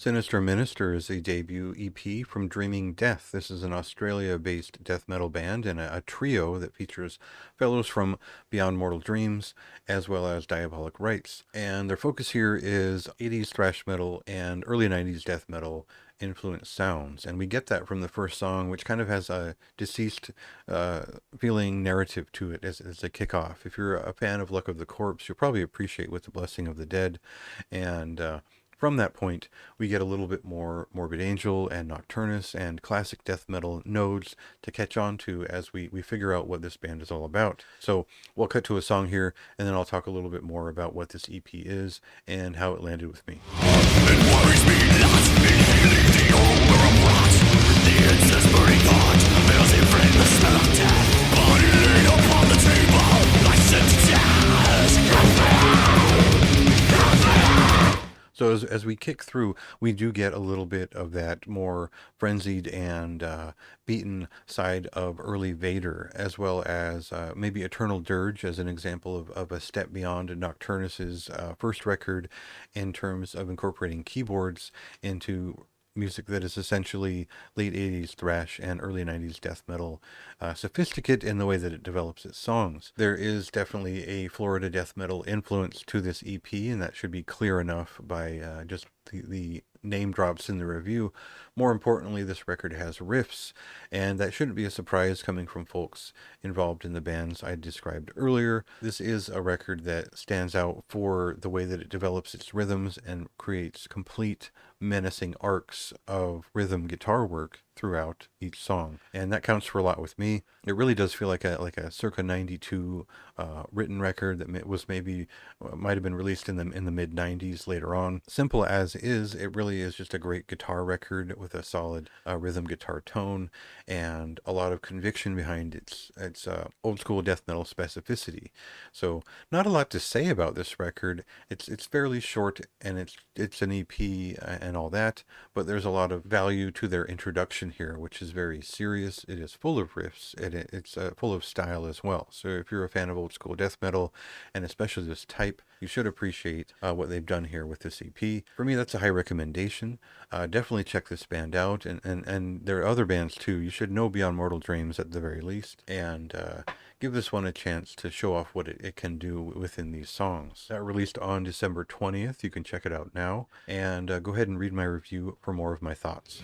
Sinister Minister is a debut EP from Dreaming Death. This is an Australia-based death metal band and a trio that features fellows from Beyond Mortal Dreams as well as Diabolic Rites. And their focus here is 80s thrash metal and early 90s death metal influenced sounds. And we get that from the first song, which kind of has a deceased feeling narrative to it as a kickoff. If you're a fan of Luck of the Corpse, you'll probably appreciate With the Blessing of the Dead. And from that point, we get a little bit more Morbid Angel and Nocturnus and classic death metal nodes to catch on to as we figure out what this band is all about. So we'll cut to a song here, and then I'll talk a little bit more about what this EP is and how it landed with me. It worries me not inhaling the odor of rot. The incense burning hot, feels it bring the smell of death. Body laid upon the table, I sent to death. So as we kick through, we do get a little bit of that more frenzied and beaten side of early Vader, as well as maybe Eternal Dirge as an example of a step beyond Nocturnus's first record in terms of incorporating keyboards into music that is essentially late 80s thrash and early 90s death metal, sophisticate in the way that it develops its songs. There is definitely a Florida death metal influence to this EP, and that should be clear enough by just the name drops in the review. More importantly, this record has riffs, and that shouldn't be a surprise coming from folks involved in the bands I described earlier. This is a record that stands out for the way that it develops its rhythms and creates complete menacing arcs of rhythm guitar work throughout each song, and that counts for a lot with me. It really does feel like a circa 92 written record that was maybe might have been released in the mid 90s later on. Simple as is, it really is just a great guitar record with a solid rhythm guitar tone and a lot of conviction behind its old school death metal specificity. So not a lot to say about this record. It's fairly short, and it's an EP and all that, but there's a lot of value to their introduction here, which is very serious. It is full of riffs, and it's full of style as well. So if you're a fan of old school death metal, and especially this type, you should appreciate what they've done here with this EP. For me, that's a high recommendation. Definitely check this band out, and there are other bands too. You should know Beyond Mortal Dreams at the very least, and give this one a chance to show off what it can do within these songs. That released on December 20th. You can check it out now, and go ahead and read my review for more of my thoughts.